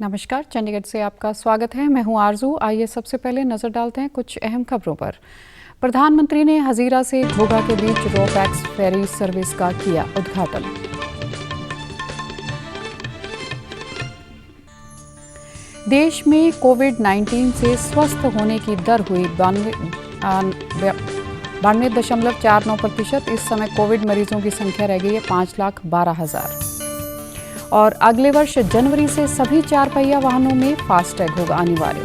नमस्कार, चंडीगढ़ से आपका स्वागत है। मैं हूं आरजू। आइए सबसे पहले नजर डालते हैं कुछ अहम खबरों पर। प्रधानमंत्री ने हजीरा से घोघा के बीच रो पैक्स फेरी सर्विस का किया उद्घाटन। देश में कोविड-19 से स्वस्थ होने की दर हुई 92.49%। इस समय कोविड मरीजों की संख्या रह गई है 5,12,000। और अगले वर्ष जनवरी से सभी 4 पहिया वाहनों में फास्टैग होगा अनिवार्य।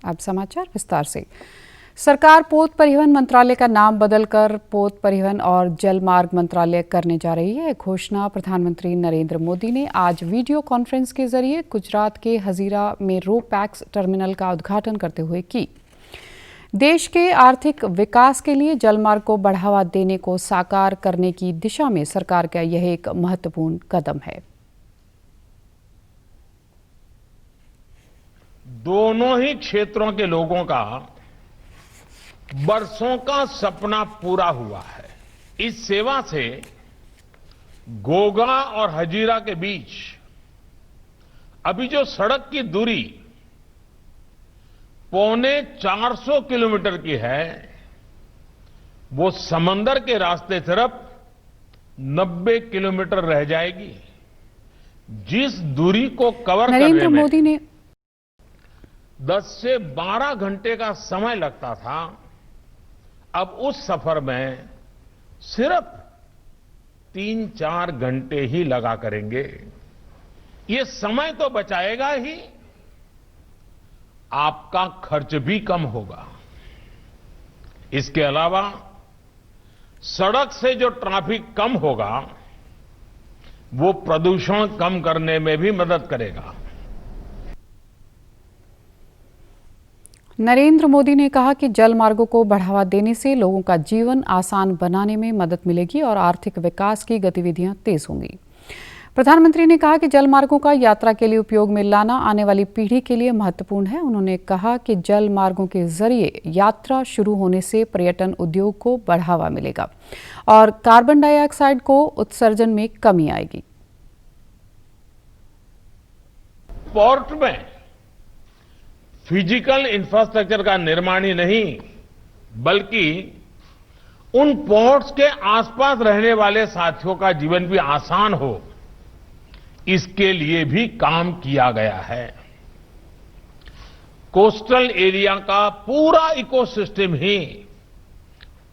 अब समाचार विस्तार से। सरकार पोत परिवहन मंत्रालय का नाम बदलकर पोत परिवहन और जल मार्ग मंत्रालय करने जा रही है। घोषणा प्रधानमंत्री नरेंद्र मोदी ने आज वीडियो कॉन्फ्रेंस के जरिए गुजरात के हजीरा में रो पैक्स टर्मिनल का उद्घाटन करते हुए की। देश के आर्थिक विकास के लिए जलमार्ग को बढ़ावा देने को साकार करने की दिशा में सरकार का यह एक महत्वपूर्ण कदम है। दोनों ही क्षेत्रों के लोगों का बरसों का सपना पूरा हुआ है। इस सेवा से घोघा और हजीरा के बीच अभी जो सड़क की दूरी 450 किलोमीटर की है, वो समंदर के रास्ते सिर्फ 90 किलोमीटर रह जाएगी। जिस दूरी को कवर करने में मोदी ने 10 से 12 घंटे का समय लगता था, अब उस सफर में सिर्फ 3-4 घंटे ही लगा करेंगे। ये समय तो बचाएगा ही, आपका खर्च भी कम होगा। इसके अलावा सड़क से जो ट्रैफिक कम होगा, वो प्रदूषण कम करने में भी मदद करेगा। नरेंद्र मोदी ने कहा कि जल मार्गों को बढ़ावा देने से लोगों का जीवन आसान बनाने में मदद मिलेगी और आर्थिक विकास की गतिविधियां तेज होंगी। प्रधानमंत्री ने कहा कि जल मार्गों का यात्रा के लिए उपयोग में लाना आने वाली पीढ़ी के लिए महत्वपूर्ण है। उन्होंने कहा कि जल मार्गों के जरिए यात्रा शुरू होने से पर्यटन उद्योग को बढ़ावा मिलेगा और कार्बन डाइऑक्साइड को उत्सर्जन में कमी आएगी। पोर्ट में फिजिकल इंफ्रास्ट्रक्चर का निर्माण ही नहीं, बल्कि उन पोर्ट्स के आसपास रहने वाले साथियों का जीवन भी आसान हो, इसके लिए भी काम किया गया है। कोस्टल एरिया का पूरा इकोसिस्टम ही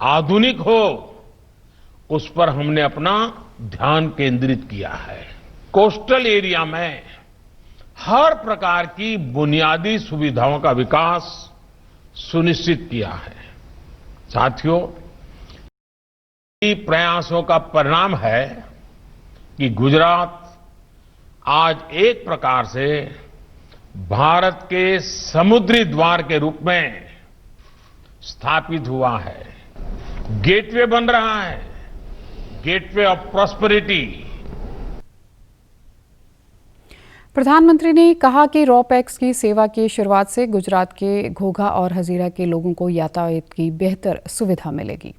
आधुनिक हो, उस पर हमने अपना ध्यान केंद्रित किया है। कोस्टल एरिया में हर प्रकार की बुनियादी सुविधाओं का विकास सुनिश्चित किया है। साथियों, प्रयासों का परिणाम है कि गुजरात आज एक प्रकार से भारत के समुद्री द्वार के रूप में स्थापित हुआ है। गेटवे बन रहा है, गेटवे ऑफ प्रॉस्पेरिटी। प्रधानमंत्री ने कहा कि रो पैक्स की सेवा की शुरुआत से गुजरात के घोघा और हजीरा के लोगों को यातायात की बेहतर सुविधा मिलेगी।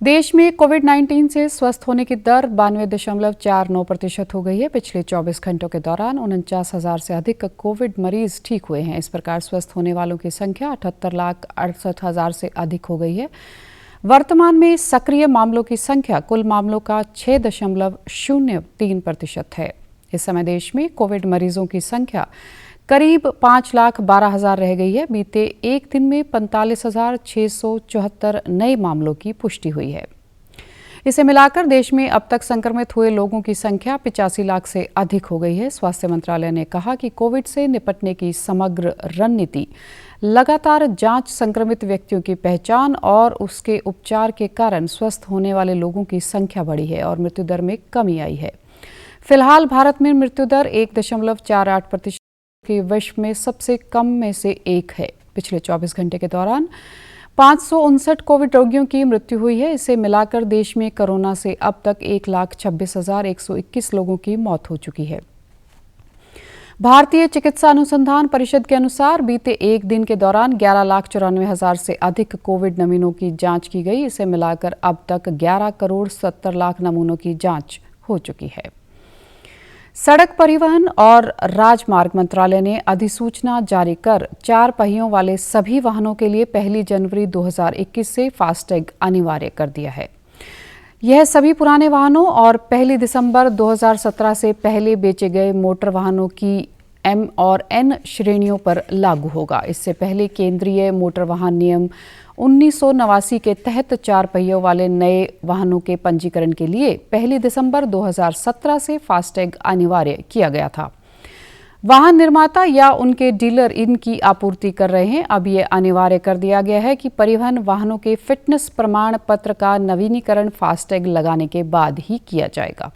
देश में कोविड-19 से स्वस्थ होने की दर 92.49% हो गई है। पिछले 24 घंटों के दौरान 49,000 से अधिक कोविड मरीज ठीक हुए हैं। इस प्रकार स्वस्थ होने वालों की संख्या 78,68,000 से अधिक हो गई है। वर्तमान में सक्रिय मामलों की संख्या कुल मामलों का 6.03% है। इस समय देश में कोविड मरीजों की संख्या करीब 5,12,000 रह गई है। बीते एक दिन में 45,674 नए मामलों की पुष्टि हुई है। इसे मिलाकर देश में अब तक संक्रमित हुए लोगों की संख्या 85 लाख से अधिक हो गई है। स्वास्थ्य मंत्रालय ने कहा कि कोविड से निपटने की समग्र रणनीति लगातार जांच, संक्रमित व्यक्तियों की पहचान और उसके उपचार के कारण स्वस्थ होने वाले लोगों की संख्या बढ़ी है और मृत्यु दर में कमी आई है। फिलहाल भारत में मृत्यु दर 1.48% की विश्व में सबसे कम में से एक है। पिछले 24 घंटे के दौरान 559 कोविड रोगियों की मृत्यु हुई है। इसे मिलाकर देश में कोरोना से अब तक 1,26,121 लोगों की मौत हो चुकी है। भारतीय चिकित्सा अनुसंधान परिषद के अनुसार बीते एक दिन के दौरान 11,94,000 से अधिक कोविड नमूनों की जांच की गई। इसे मिलाकर अब तक 11,70,00,000 नमूनों की जांच हो चुकी है। सड़क परिवहन और राजमार्ग मंत्रालय ने अधिसूचना जारी कर 4 पहियों वाले सभी वाहनों के लिए 1 जनवरी 2021 से फास्टैग अनिवार्य कर दिया है। यह सभी पुराने वाहनों और 1 दिसंबर 2017 से पहले बेचे गए मोटर वाहनों की M और N श्रेणियों पर लागू होगा। इससे पहले केंद्रीय मोटर वाहन नियम 1989 के तहत 4 पहियों वाले नए वाहनों के पंजीकरण के लिए 1 दिसंबर 2017 से फास्टैग अनिवार्य किया गया था। वाहन निर्माता या उनके डीलर इनकी आपूर्ति कर रहे हैं। अब ये अनिवार्य कर दिया गया है कि परिवहन वाहनों के फिटनेस प्रमाण पत्र का नवीनीकरण फास्टैग लगाने के बाद ही किया जाएगा।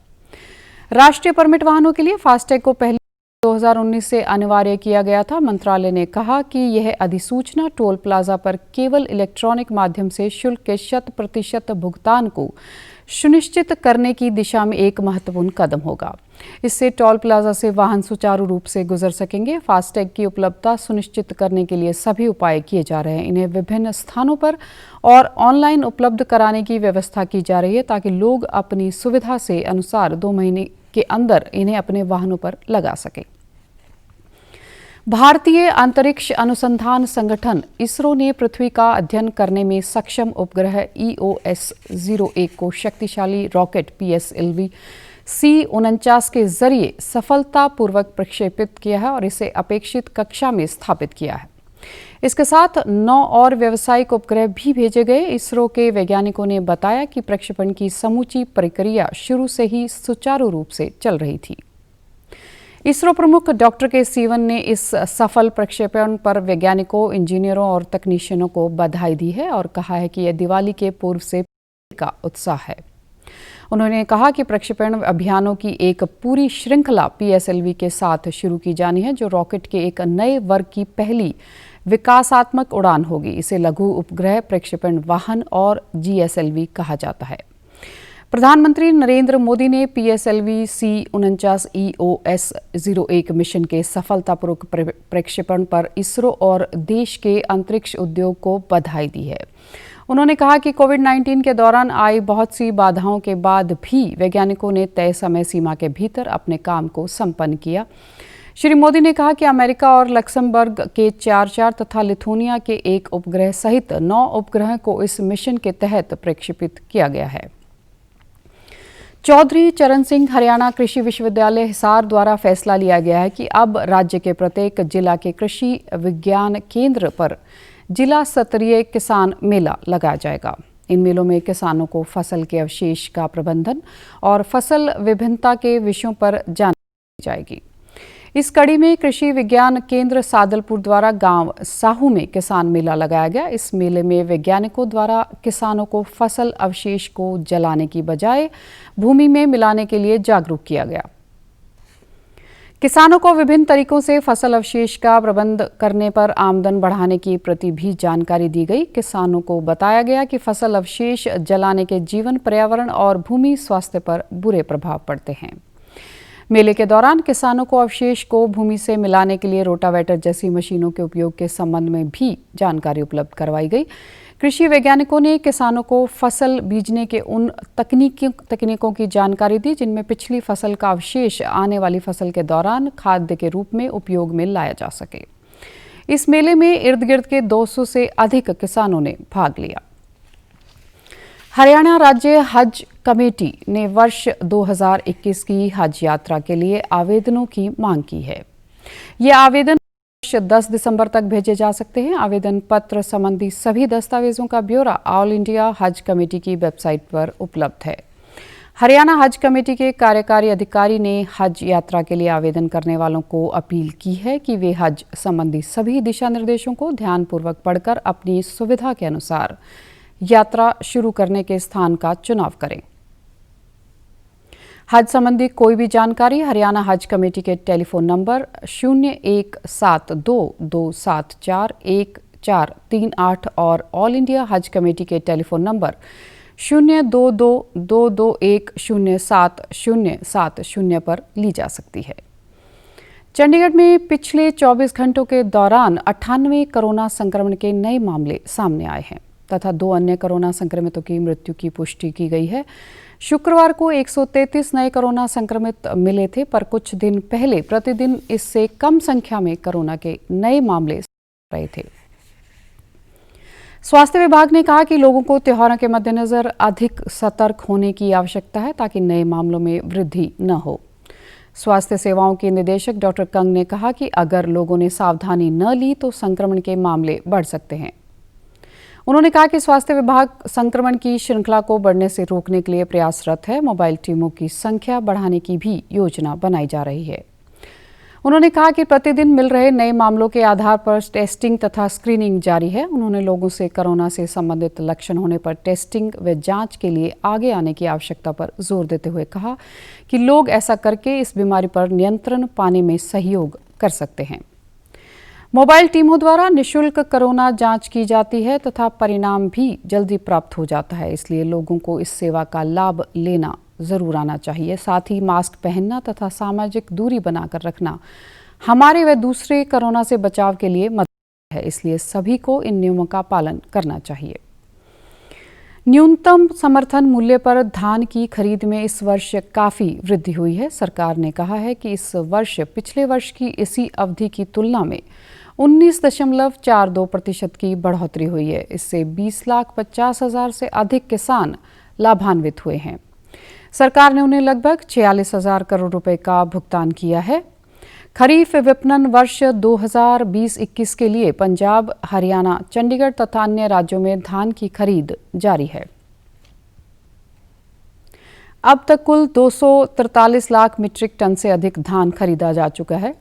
राष्ट्रीय परमिट वाहनों के लिए फास्टैग को पहले 2019 से अनिवार्य किया गया था। मंत्रालय ने कहा कि यह अधिसूचना टोल प्लाजा पर केवल इलेक्ट्रॉनिक माध्यम से शुल्क के 100% भुगतान को सुनिश्चित करने की दिशा में एक महत्वपूर्ण कदम होगा। इससे टोल प्लाजा से वाहन सुचारू रूप से गुजर सकेंगे। फास्टैग की उपलब्धता सुनिश्चित करने के लिए सभी उपाय किए जा रहे हैं। इन्हें विभिन्न स्थानों पर और ऑनलाइन उपलब्ध कराने की व्यवस्था की जा रही है ताकि लोग अपनी सुविधा से अनुसार 2 महीने के अंदर इन्हें अपने वाहनों पर लगा सकें। भारतीय अंतरिक्ष अनुसंधान संगठन इसरो ने पृथ्वी का अध्ययन करने में सक्षम उपग्रह EOS-01 को शक्तिशाली रॉकेट PSLV C-49 के जरिए सफलतापूर्वक प्रक्षेपित किया है और इसे अपेक्षित कक्षा में स्थापित किया है। इसके साथ 9 और व्यावसायिक उपग्रह भी भेजे गए। इसरो के वैज्ञानिकों ने बताया कि प्रक्षेपण की समूची प्रक्रिया शुरू से ही सुचारू रूप से चल रही थी। इसरो प्रमुख डॉक्टर के सीवन ने इस सफल प्रक्षेपण पर वैज्ञानिकों, इंजीनियरों और तकनीशियनों को बधाई दी है और कहा है कि यह दिवाली के पूर्व से का उत्साह है। उन्होंने कहा कि प्रक्षेपण अभियानों की एक पूरी श्रृंखला PSLV के साथ शुरू की जानी है, जो रॉकेट के एक नए वर्ग की पहली विकासात्मक उड़ान होगी। इसे लघु उपग्रह प्रक्षेपण वाहन और GSLV कहा जाता है। प्रधानमंत्री नरेंद्र मोदी ने PSLV C-49 EOS-01 मिशन के सफलतापूर्वक प्रक्षेपण पर इसरो और देश के अंतरिक्ष उद्योग को बधाई दी है। उन्होंने कहा कि कोविड-19 के दौरान आई बहुत सी बाधाओं के बाद भी वैज्ञानिकों ने तय समय सीमा के भीतर अपने काम को संपन्न किया। श्री मोदी ने कहा कि अमेरिका और लक्समबर्ग के 4 तथा लिथुआनिया के 1 उपग्रह सहित 9 उपग्रह को इस मिशन के तहत प्रक्षेपित किया गया है। चौधरी चरण सिंह हरियाणा कृषि विश्वविद्यालय हिसार द्वारा फैसला लिया गया है कि अब राज्य के प्रत्येक जिला के कृषि विज्ञान केंद्र पर जिला स्तरीय किसान मेला लगाया जाएगा। इन मेलों में किसानों को फसल के अवशेष का प्रबंधन और फसल विभिन्नता के विषयों पर जानकारी दी जाएगी। इस कड़ी में कृषि विज्ञान केंद्र सादलपुर द्वारा गांव साहू में किसान मेला लगाया गया। इस मेले में वैज्ञानिकों द्वारा किसानों को फसल अवशेष को जलाने की बजाय भूमि में मिलाने के लिए जागरूक किया गया। किसानों को विभिन्न तरीकों से फसल अवशेष का प्रबंध करने पर आमदन बढ़ाने की प्रति भी जानकारी दी गई। किसानों को बताया गया कि फसल अवशेष जलाने के जीवन, पर्यावरण और भूमि स्वास्थ्य पर बुरे प्रभाव पड़ते हैं। मेले के दौरान किसानों को अवशेष को भूमि से मिलाने के लिए रोटावेटर जैसी मशीनों के उपयोग के संबंध में भी जानकारी उपलब्ध करवाई गई। कृषि वैज्ञानिकों ने किसानों को फसल बीजने के उन तकनीकों की जानकारी दी जिनमें पिछली फसल का अवशेष आने वाली फसल के दौरान खाद्य के रूप में उपयोग में लाया जा सके। इस मेले में इर्द गिर्द के 200 से अधिक किसानों ने भाग लिया। हरियाणा राज्य हज कमेटी ने वर्ष 2021 की हज यात्रा के लिए आवेदनों की मांग की है। ये आवेदन 10 दिसंबर तक भेजे जा सकते हैं। आवेदन पत्र संबंधी सभी दस्तावेजों का ब्यौरा ऑल इंडिया हज कमेटी की वेबसाइट पर उपलब्ध है। हरियाणा हज कमेटी के कार्यकारी अधिकारी ने हज यात्रा के लिए आवेदन करने वालों को अपील की है कि वे हज संबंधी सभी दिशा निर्देशों को ध्यानपूर्वक पढ़कर अपनी सुविधा के अनुसार यात्रा शुरू करने के स्थान का चुनाव करें। हज संबंधी कोई भी जानकारी हरियाणा हज कमेटी के टेलीफोन नंबर 01722741 और ऑल इंडिया हज कमेटी के टेलीफोन नंबर 0222210770 पर ली जा सकती है। चंडीगढ़ में पिछले 24 घंटों के दौरान 98 कोरोना संक्रमण के नए मामले सामने आए हैं तथा 2 अन्य कोरोना संक्रमितों की मृत्यु की पुष्टि की गई है। शुक्रवार को 133 नए कोरोना संक्रमित मिले थे, पर कुछ दिन पहले प्रतिदिन इससे कम संख्या में कोरोना के नए मामले रहे थे। स्वास्थ्य विभाग ने कहा कि लोगों को त्योहारों के मद्देनजर अधिक सतर्क होने की आवश्यकता है ताकि नए मामलों में वृद्धि न हो। स्वास्थ्य सेवाओं के निदेशक डॉक्टर कंग ने कहा कि अगर लोगों ने सावधानी न ली तो संक्रमण के मामले बढ़ सकते हैं। उन्होंने कहा कि स्वास्थ्य विभाग संक्रमण की श्रृंखला को बढ़ने से रोकने के लिए प्रयासरत है। मोबाइल टीमों की संख्या बढ़ाने की भी योजना बनाई जा रही है। उन्होंने कहा कि प्रतिदिन मिल रहे नए मामलों के आधार पर टेस्टिंग तथा स्क्रीनिंग जारी है। उन्होंने लोगों से कोरोना से संबंधित लक्षण होने पर टेस्टिंग व जांच के लिए आगे आने की आवश्यकता पर जोर देते हुए कहा कि लोग ऐसा करके इस बीमारी पर नियंत्रण पाने में सहयोग कर सकते हैं। मोबाइल टीमों द्वारा निःशुल्क कोरोना जांच की जाती है तथा परिणाम भी जल्दी प्राप्त हो जाता है, इसलिए लोगों को इस सेवा का लाभ लेना जरूर आना चाहिए। साथ ही मास्क पहनना तथा सामाजिक दूरी बनाकर रखना हमारे व दूसरे कोरोना से बचाव के लिए मदद है, इसलिए सभी को इन नियमों का पालन करना चाहिए। न्यूनतम समर्थन मूल्य पर धान की खरीद में इस वर्ष काफी वृद्धि हुई है। सरकार ने कहा है कि इस वर्ष पिछले वर्ष की इसी अवधि की तुलना में 19.42% की बढ़ोतरी हुई है। इससे 20,50,000 से अधिक किसान लाभान्वित हुए हैं। सरकार ने उन्हें लगभग 46,000 करोड़ रुपए का भुगतान किया है। खरीफ विपणन वर्ष 2020-21 के लिए पंजाब, हरियाणा, चंडीगढ़ तथा अन्य राज्यों में धान की खरीद जारी है। अब तक कुल 243 लाख मीट्रिक टन से अधिक धान खरीदा जा चुका है।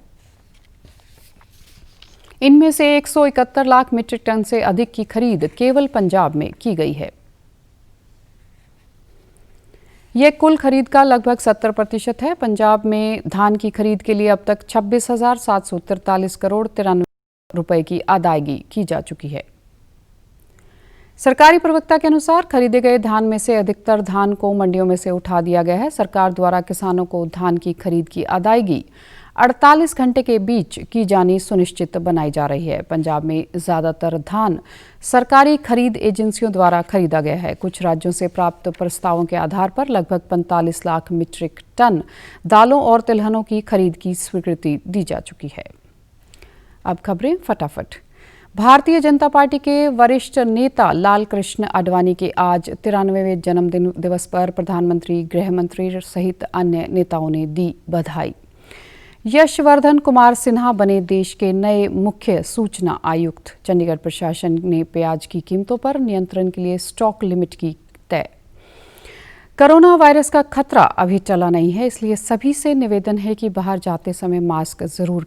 इनमें से 171 लाख मीट्रिक टन से अधिक की खरीद केवल पंजाब में की गई है। यह कुल खरीद का लगभग 70% है। पंजाब में धान की खरीद के लिए अब तक 26,743 करोड़ 93 रुपए की अदायगी की जा चुकी है। सरकारी प्रवक्ता के अनुसार खरीदे गए धान में से अधिकतर धान को मंडियों में से उठा दिया गया है। सरकार द्वारा किसानों को धान की खरीद की अदायगी 48 घंटे के बीच की जानी सुनिश्चित बनाई जा रही है। पंजाब में ज्यादातर धान सरकारी खरीद एजेंसियों द्वारा खरीदा गया है। कुछ राज्यों से प्राप्त प्रस्तावों के आधार पर लगभग 45 लाख मीट्रिक टन दालों और तिलहनों की खरीद की स्वीकृति दी जा चुकी है। अब खबरें फटाफट। भारतीय जनता पार्टी के वरिष्ठ नेता लाल कृष्ण आडवाणी के आज 93वें जन्मदिन दिवस पर प्रधानमंत्री, गृह मंत्री सहित अन्य नेताओं ने दी बधाई। यशवर्धन कुमार सिन्हा बने देश के नए मुख्य सूचना आयुक्त। चंडीगढ़ प्रशासन ने प्याज की कीमतों पर नियंत्रण के लिए स्टॉक लिमिट की तय। कोरोना वायरस का खतरा अभी टला नहीं है, इसलिए सभी से निवेदन है कि बाहर जाते समय मास्क जरूर,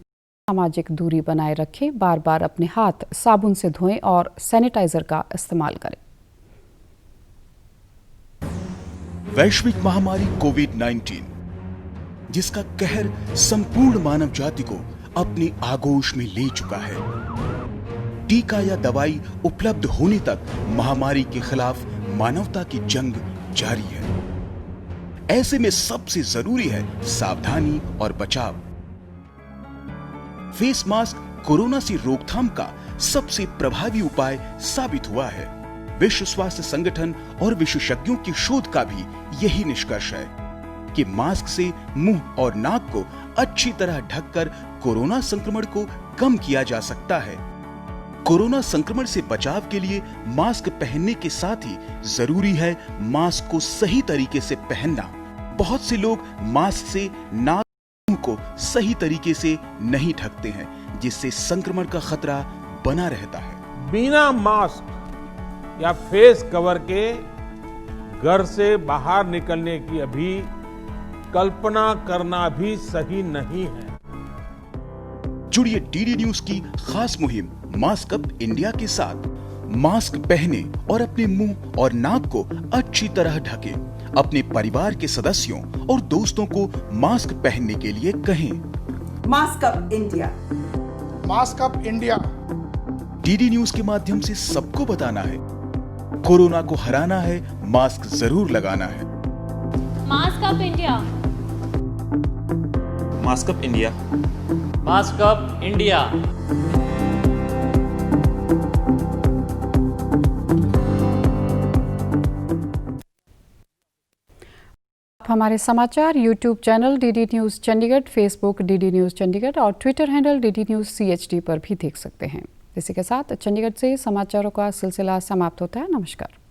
सामाजिक दूरी बनाए रखें, बार बार अपने हाथ साबुन से धोएं और सैनिटाइजर का इस्तेमाल करें। वैश्विक महामारी कोविड-19 जिसका कहर संपूर्ण मानव जाति को अपनी आगोश में ले चुका है। टीका या दवाई उपलब्ध होने तक महामारी के खिलाफ मानवता की जंग जारी है। ऐसे में सबसे जरूरी है सावधानी और बचाव। फेस मास्क कोरोना से रोकथाम का सबसे प्रभावी उपाय साबित हुआ है। विश्व स्वास्थ्य संगठन और विशेषज्ञों की शोध का भी यही निष्कर्ष है कि मास्क से मुंह और नाक को अच्छी तरह ढककर कोरोना संक्रमण को कम किया जा सकता है। कोरोना संक्रमण से बचाव के लिए मास्क पहनने के साथ ही जरूरी है मास्क को सही तरीके से पहनना। बहुत से लोग मास्क से नाक मुंह को सही तरीके से नहीं ढकते हैं, जिससे संक्रमण का खतरा बना रहता है। बिना मास्क या फेस कवर के घर से बाहर निकलने की अभी कल्पना करना भी सही नहीं है। जुड़िए डीडी न्यूज की खास मुहिम मास्क अप इंडिया के साथ। मास्क पहने और अपने मुंह और नाक को अच्छी तरह ढकें। अपने परिवार के सदस्यों और दोस्तों को मास्क पहनने के लिए कहें। Mask up India, mask up India. DD news के माध्यम से सबको बताना है, कोरोना को हराना है, मास्क जरूर लगाना है। Mask up India, mask up India, mask up India. हमारे समाचार YouTube channel DD news Chandigarh, Facebook DD news Chandigarh और Twitter handle DD news CHD पर भी देख सकते हैं। इसी के साथ चंडीगढ़ से समाचारों का सिलसिला समाप्त होता है। नमस्कार।